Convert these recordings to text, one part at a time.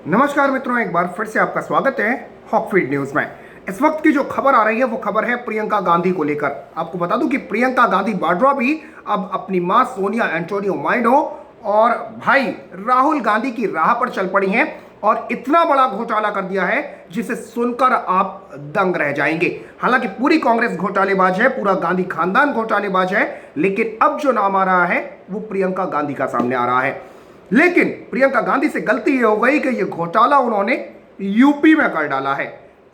नमस्कार मित्रों, एक बार फिर से आपका स्वागत है हॉकफीड न्यूज में। इस वक्त की जो खबर आ रही है वो खबर है प्रियंका गांधी को लेकर। आपको बता दूं कि प्रियंका गांधी वाड्रा भी अब अपनी मां सोनिया एंटोनियो माइनो और भाई राहुल गांधी की राह पर चल पड़ी हैं और इतना बड़ा घोटाला कर दिया है जिसे सुनकर आप दंग रह जाएंगे। हालांकि पूरी कांग्रेस घोटालेबाज है, पूरा गांधी खानदान घोटालेबाज है, लेकिन अब जो नाम आ रहा है वो प्रियंका गांधी का सामने आ रहा है। लेकिन प्रियंका गांधी से गलती ये हो गई कि ये घोटाला उन्होंने यूपी में कर डाला है।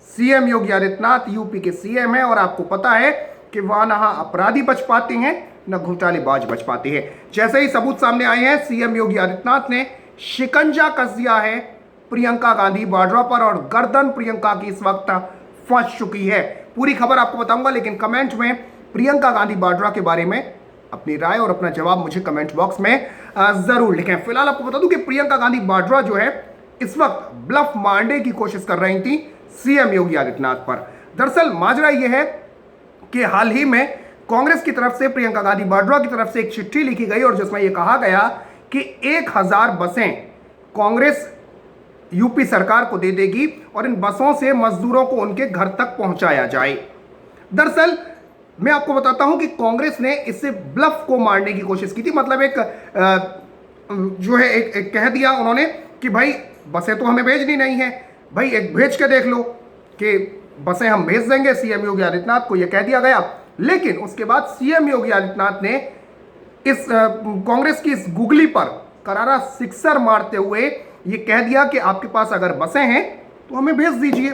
सीएम योगी आदित्यनाथ यूपी के सीएम है और आपको पता है कि वहां ना अपराधी बच पाते हैं न घोटालेबाज बच पाते हैं। जैसे ही सबूत सामने आए हैं, सीएम योगी आदित्यनाथ ने शिकंजा कस दिया है प्रियंका गांधी वाड्रा पर और गर्दन प्रियंका की इस वक्त फंस चुकी है। पूरी खबर आपको बताऊंगा, लेकिन कमेंट में प्रियंका गांधी वाड्रा के बारे में अपनी राय और अपना जवाब मुझे कमेंट बॉक्स में जरूर लिखें। फिलहाल आपको बता दूं कि प्रियंका गांधी वाड्रा जो है इस वक्त ब्लफ मारने की कोशिश कर रही थी सीएम योगी आदित्यनाथ पर। दरअसल माजरा यह है कि हाल ही में कांग्रेस की तरफ से प्रियंका गांधी वाड्रा की तरफ से एक चिट्ठी लिखी गई और जिसमें यह कहा गया कि 1000 बसें कांग्रेस यूपी सरकार को दे देगी और इन बसों से मजदूरों को उनके घर तक पहुंचाया जाए। दरअसल मैं आपको बताता हूं कि कांग्रेस ने इससे ब्लफ को मारने की कोशिश की थी। मतलब एक कह दिया उन्होंने कि भाई बसें तो हमें भेजनी नहीं है, भाई एक भेज के देख लो कि बसें हम भेज देंगे। सीएम योगी आदित्यनाथ को यह कह दिया गया, लेकिन उसके बाद सीएम योगी आदित्यनाथ ने इस कांग्रेस की इस गुगली पर करारा सिक्सर मारते हुए ये कह दिया कि आपके पास अगर बसें हैं तो हमें भेज दीजिए।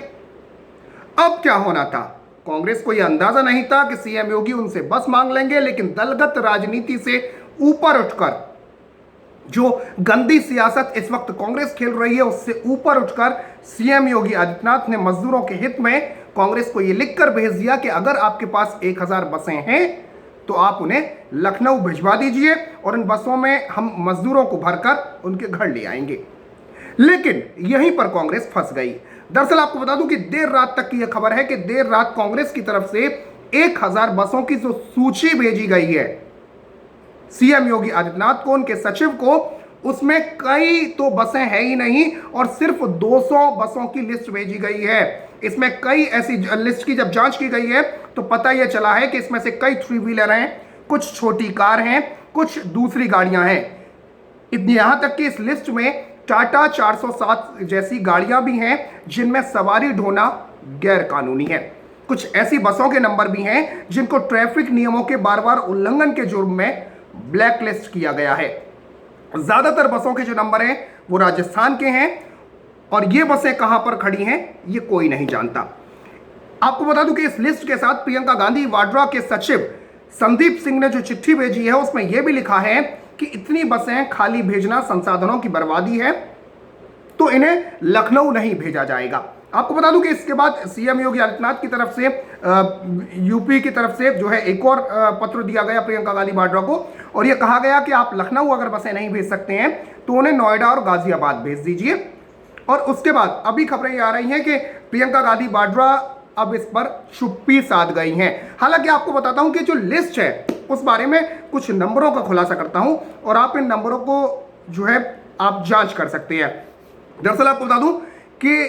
अब क्या होना था, कांग्रेस को यह अंदाजा नहीं था कि सीएम योगी उनसे बस मांग लेंगे, लेकिन दलगत राजनीति से ऊपर उठकर जो गंदी सियासत इस वक्त कांग्रेस खेल रही है उससे ऊपर उठकर सीएम योगी आदित्यनाथ ने मजदूरों के हित में कांग्रेस को यह लिखकर भेज दिया कि अगर आपके पास 1000 बसें हैं तो आप उन्हें लखनऊ भिजवा दीजिए और इन बसों में हम मजदूरों को भरकर उनके घर ले आएंगे। लेकिन यहीं पर कांग्रेस फंस गई। दरअसल आपको बता दूं कि देर रात तक की यह खबर है कि देर रात कांग्रेस की तरफ से 1000 बसों की जो सूची भेजी गई है सीएम योगी आदित्यनाथ को, उनके सचिव को, उसमें कई तो बसें है ही नहीं और सिर्फ 200 बसों की लिस्ट भेजी गई है। इसमें कई ऐसी लिस्ट की जब जांच की गई है तो पता यह चला है कि इसमें से कई 3 व्हीलर हैं, कुछ छोटी कार हैं, कुछ दूसरी गाड़ियां हैं। यहां तक कि इस लिस्ट में टाटा 407 जैसी गाड़ियां भी हैं जिनमें सवारी ढोना गैर कानूनी है। कुछ ऐसी बसों के नंबर भी हैं जिनको ट्रैफिक नियमों के बार बार उल्लंघन के जुर्म में ब्लैक लिस्ट किया गया है। ज्यादातर बसों के जो नंबर हैं वो राजस्थान के हैं और ये बसें कहां पर खड़ी हैं ये कोई नहीं जानता। आपको बता दूं कि इस लिस्ट के साथ प्रियंका गांधी वाड्रा के सचिव संदीप सिंह ने जो चिट्ठी भेजी है उसमें यह भी लिखा है कि इतनी बसें खाली भेजना संसाधनों की बर्बादी है, तो इन्हें लखनऊ नहीं भेजा जाएगा। आपको बता दूं कि इसके बाद सीएम योगी आदित्यनाथ की तरफ से यूपी की तरफ से जो है एक और पत्र दिया गया प्रियंका गांधी वाड्रा को और यह कहा गया कि आप लखनऊ अगर बसें नहीं भेज सकते हैं तो उन्हें नोएडा और गाजियाबाद भेज दीजिए। और उसके बाद अभी खबरें आ रही हैं कि प्रियंका गांधी वाड्रा अब इस पर चुप्पी साध गई हैं। हालांकि आपको बताता हूं कि जो लिस्ट है उस बारे में कुछ नंबरों का खुलासा करता हूं और आप इन नंबरों को जो है आप जांच कर सकते हैं। दरअसल आपको बता दूं कि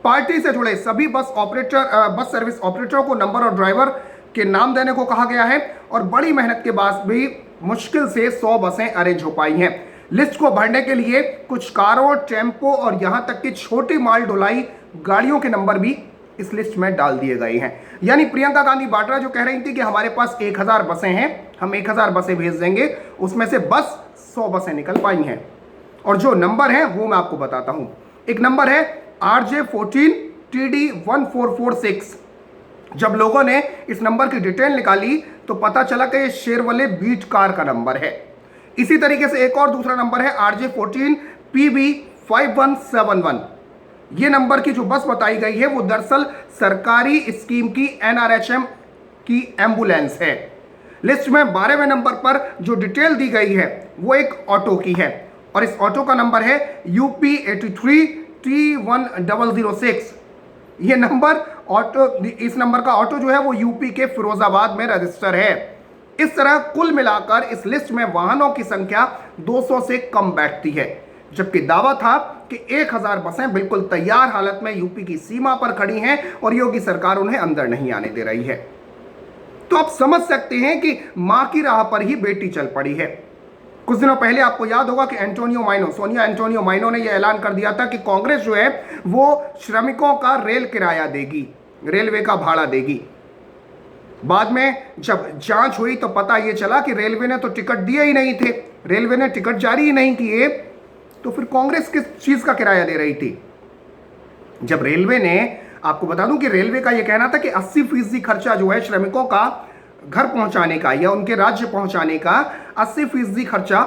पार्टी से जुड़े सभी बस सर्विस ऑपरेटरों को नंबर और ड्राइवर के नाम देने को कहा गया है और बड़ी मेहनत के बाद भी मुश्किल से 100 बसें अरेंज हो पाई हैं। लिस्ट को भरने के लिए कुछ कारों, टेम्पो और यहां तक कि छोटी माल ढुलाई गाड़ियों के नंबर भी इस लिस्ट में डाल दिए गए हैं। यानी प्रियंका गांधी वाड्रा जो कह रही थी कि हमारे पास 1000 बसें हैं, हम 1000 बसें भेज देंगे, उसमें से बस 100 बसें निकल पाई हैं। और जो नंबर है वो मैं आपको बताता हूं। एक नंबर है RJ14 TD1446। जब लोगों ने इस नंबर की डिटेल निकाली तो पता चला कि ये शेरवले बीट कार का नंबर है। इसी तरीके से एक और दूसरा नंबर है RJ14 PB5171। ये नंबर की जो बस बताई गई है वो दरअसल सरकारी स्कीम की NRHM की एम्बुलेंस है। लिस्ट में 12वें नंबर पर जो डिटेल दी गई है वो एक ऑटो की है और इस ऑटो का नंबर है UP83 T1006। ये नंबर ऑटो, इस नंबर का ऑटो जो है वो यूपी के फिरोजाबाद में रजिस्टर है। इस तरह कुल मिलाकर इस लिस्ट में वाहनों की संख्या 200 से कम बैठती है, जबकि दावा था कि 1000 बसें बिल्कुल तैयार हालत में यूपी की सीमा पर खड़ी हैं और योगी सरकार उन्हें अंदर नहीं आने दे रही है। तो आप समझ सकते हैं कि मां की राह पर ही बेटी चल पड़ी है। कुछ दिनों पहले आपको याद होगा कि सोनिया एंटोनियो माइनो ने यह ऐलान कर दिया था कि कांग्रेस जो है वो श्रमिकों का रेल किराया देगी, रेलवे का भाड़ा देगी। बाद में जब जांच हुई तो पता यह चला कि रेलवे ने तो टिकट दिए ही नहीं थे, रेलवे ने टिकट जारी ही नहीं किए, तो फिर कांग्रेस किस चीज का किराया दे रही थी? जब रेलवे ने, आपको बता दूं कि रेलवे का यह कहना था कि 80% खर्चा जो है श्रमिकों का घर पहुंचाने का या उनके राज्य पहुंचाने का 80% खर्चा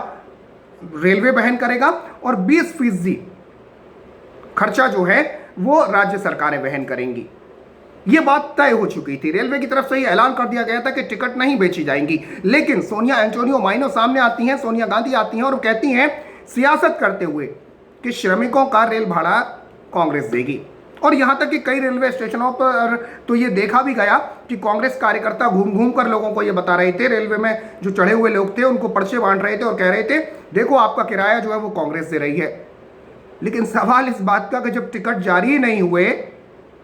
रेलवे वहन करेगा और 20% खर्चा जो है वो राज्य सरकारें वहन करेंगी। यह बात तय हो चुकी थी, रेलवे की तरफ से ही ऐलान कर दिया गया था कि टिकट नहीं बेची जाएंगी। लेकिन सोनिया एंटोनियो माइनो सामने आती हैं, सोनिया गांधी आती हैं और कहती हैं सियासत करते हुए कि श्रमिकों का रेल भाड़ा कांग्रेस देगी। और यहां तक कि कई रेलवे स्टेशनों पर तो ये देखा भी गया कि कांग्रेस कार्यकर्ता घूम घूम कर लोगों को ये बता रहे थे, रेलवे में जो चढ़े हुए लोग थे उनको पर्चे बांट रहे थे और कह रहे थे देखो आपका किराया जो है वो कांग्रेस दे रही है। लेकिन सवाल इस बात का कि जब टिकट जारी नहीं हुए,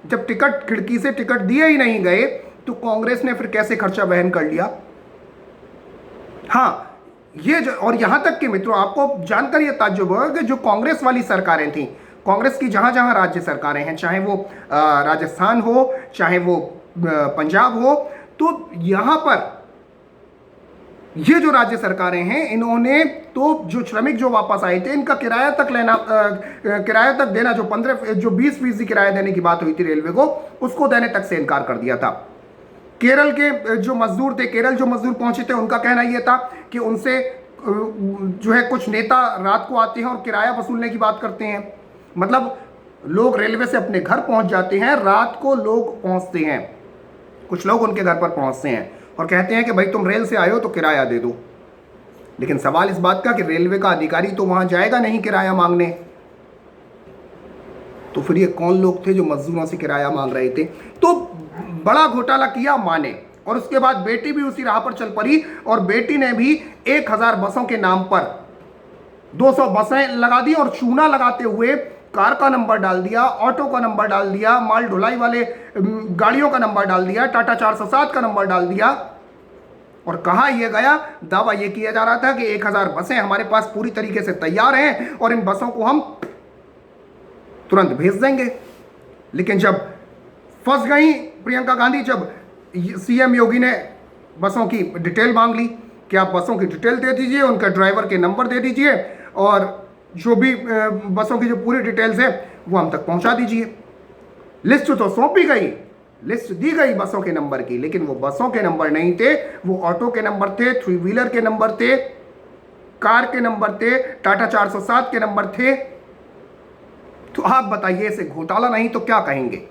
जब टिकट खिड़की से टिकट दिए ही नहीं गए, तो कांग्रेस ने फिर कैसे खर्चा वहन कर लिया? हाँ, ये और यहां तक कि मित्रों आपको जानकर यह ताज्जुब होगा कि जो कांग्रेस वाली सरकारें थी, कांग्रेस की जहां जहां राज्य सरकारें हैं, चाहे वो राजस्थान हो, चाहे वो पंजाब हो, तो यहां पर ये जो राज्य सरकारें हैं इन्होंने तो जो श्रमिक जो वापस आए थे इनका किराया तक लेना, किराया तक देना, जो 20% किराया देने की बात हुई थी रेलवे को, उसको देने तक से इनकार कर दिया था। केरल के जो मजदूर थे, केरल जो मजदूर पहुंचे थे, उनका कहना यह था कि उनसे जो है कुछ नेता रात को आते हैं और किराया वसूलने की बात करते हैं। मतलब लोग रेलवे से अपने घर पहुंच जाते हैं, रात को लोग पहुंचते हैं, कुछ लोग उनके घर पर पहुंचते हैं और कहते हैं कि भाई तुम रेल से आए हो तो किराया दे दो। लेकिन सवाल इस बात का कि रेलवे का अधिकारी तो वहां जाएगा नहीं किराया मांगने, तो फिर ये कौन लोग थे जो मजदूरों से किराया मांग रहे थे? तो बड़ा घोटाला किया मां ने, और उसके बाद बेटी भी उसी राह पर चल पड़ी और बेटी ने भी 1000 बसों के नाम पर 200 बसें लगा दी और चूना लगाते हुए कार का नंबर डाल दिया, ऑटो का नंबर डाल दिया, माल ढुलाई वाले गाड़ियों का नंबर डाल दिया, टाटा 407 का नंबर डाल दिया और कहा यह गया, दावा यह किया जा रहा था कि 1000 बसें हमारे पास पूरी तरीके से तैयार हैं और इन बसों को हम तुरंत भेज देंगे। लेकिन जब फंस गई प्रियंका गांधी, जब सीएम योगी ने बसों की डिटेल मांग ली कि आप बसों की डिटेल दे दीजिए, उनका ड्राइवर के नंबर दे दीजिए और जो भी बसों की जो पूरी डिटेल्स है वो हम तक पहुंचा दीजिए। लिस्ट तो सौंपी गई, लिस्ट दी गई बसों के नंबर की, लेकिन वो बसों के नंबर नहीं थे, वो ऑटो के नंबर थे, 3 व्हीलर के नंबर थे, कार के नंबर थे, टाटा 407 के नंबर थे। तो आप बताइए, इसे घोटाला नहीं तो क्या कहेंगे?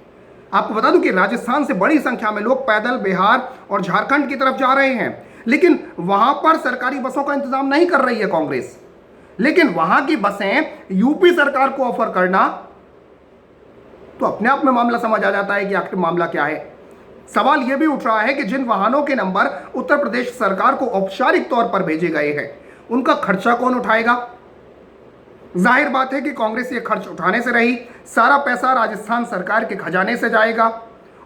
आपको बता दूं कि राजस्थान से बड़ी संख्या में लोग पैदल बिहार और झारखंड की तरफ जा रहे हैं, लेकिन वहां पर सरकारी बसों का इंतजाम नहीं कर रही है कांग्रेस। लेकिन वहां की बसें यूपी सरकार को ऑफर करना, तो अपने आप में मामला समझ आ जाता है कि आखिर मामला क्या है। सवाल यह भी उठ रहा है कि जिन वाहनों के नंबर उत्तर प्रदेश सरकार को औपचारिक तौर पर भेजे गए हैं, उनका खर्चा कौन उठाएगा? जाहिर बात है कि कांग्रेस ये खर्च उठाने से रही, सारा पैसा राजस्थान सरकार के खजाने से जाएगा।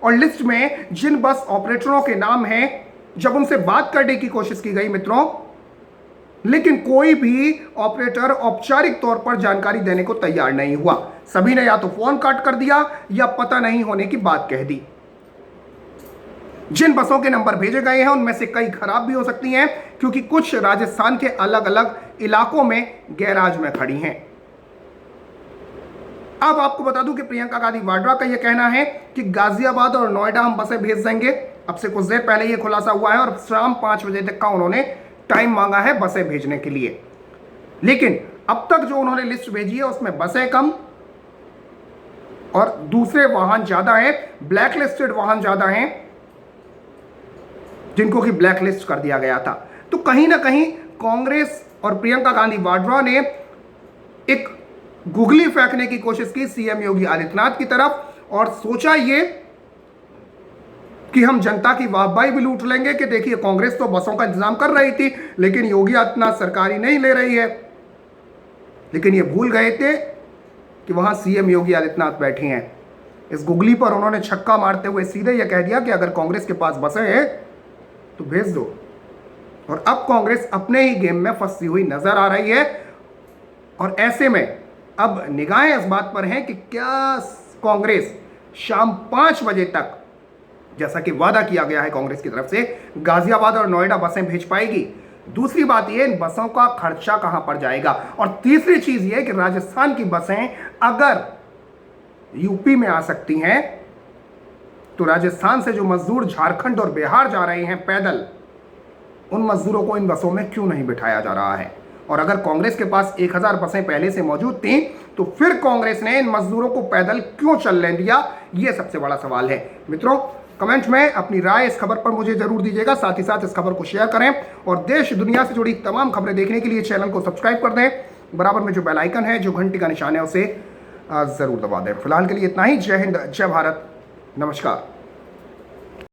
और लिस्ट में जिन बस ऑपरेटरों के नाम हैं, जब उनसे बात करने की कोशिश की गई मित्रों, लेकिन कोई भी ऑपरेटर औपचारिक तौर पर जानकारी देने को तैयार नहीं हुआ। सभी ने या तो फोन काट कर दिया या पता नहीं होने की बात कह दी। जिन बसों के नंबर भेजे गए हैं उनमें से कई खराब भी हो सकती हैं, क्योंकि कुछ राजस्थान के अलग अलग इलाकों में गैराज में खड़ी हैं। अब आपको बता दूं कि प्रियंका गांधी वाड्रा का यह कहना है कि गाजियाबाद और नोएडा हम बसें भेज देंगे। अब से कुछ देर पहले यह खुलासा हुआ है और शाम 5 बजे तक का उन्होंने टाइम मांगा है बसें भेजने के लिए। लेकिन अब तक जो उन्होंने लिस्ट भेजी है उसमें बसें कम और दूसरे वाहन ज्यादा हैं, ब्लैक लिस्टेड वाहन ज्यादा हैं, जिनको कि ब्लैक लिस्ट कर दिया गया था। तो कहीं ना कहीं कांग्रेस और प्रियंका गांधी वाड्रा ने एक गुगली फेंकने की कोशिश की सीएम योगी आदित्यनाथ की तरफ और सोचा ये कि हम जनता की वाहवाही भी लूट लेंगे कि देखिए कांग्रेस तो बसों का इंतजाम कर रही थी, लेकिन योगी आदित्यनाथ सरकारी नहीं ले रही है। लेकिन ये भूल गए थे कि वहाँ सीएम योगी आदित्यनाथ बैठे हैं। इस गुगली पर उन्होंने छक्का मारते हुए सीधे यह कह दिया कि अगर कांग्रेस के पास बसें हैं तो भेज दो। और अब कांग्रेस अपने ही गेम में फंसी हुई नजर आ रही है। और ऐसे में अब निगाहें इस बात पर हैं कि क्या कांग्रेस शाम 5 बजे तक, जैसा कि वादा किया गया है कांग्रेस की तरफ से, गाजियाबाद और नोएडा बसें भेज पाएगी। दूसरी बात यह, इन बसों का खर्चा कहां पर जाएगा। और तीसरी चीज यह कि राजस्थान की बसें अगर यूपी में आ सकती हैं तो राजस्थान से जो मजदूर झारखंड और बिहार जा रहे हैं पैदल, उन मजदूरों को इन बसों में क्यों नहीं बिठाया जा रहा है। और अगर कांग्रेस के पास 1000 बसें पहले से मौजूद थी तो फिर कांग्रेस ने इन मजदूरों को पैदल क्यों चलने दिया, यह सबसे बड़ा सवाल है। मित्रों, कमेंट में अपनी राय इस खबर पर मुझे जरूर दीजिएगा। साथ ही साथ इस खबर को शेयर करें और देश दुनिया से जुड़ी तमाम खबरें देखने के लिए चैनल को सब्सक्राइब कर दें। बराबर में जो बेल आइकन है, जो घंटी का निशान है, उसे जरूर दबा दें। फिलहाल के लिए इतना ही। जय हिंद, जय भारत, नमस्कार।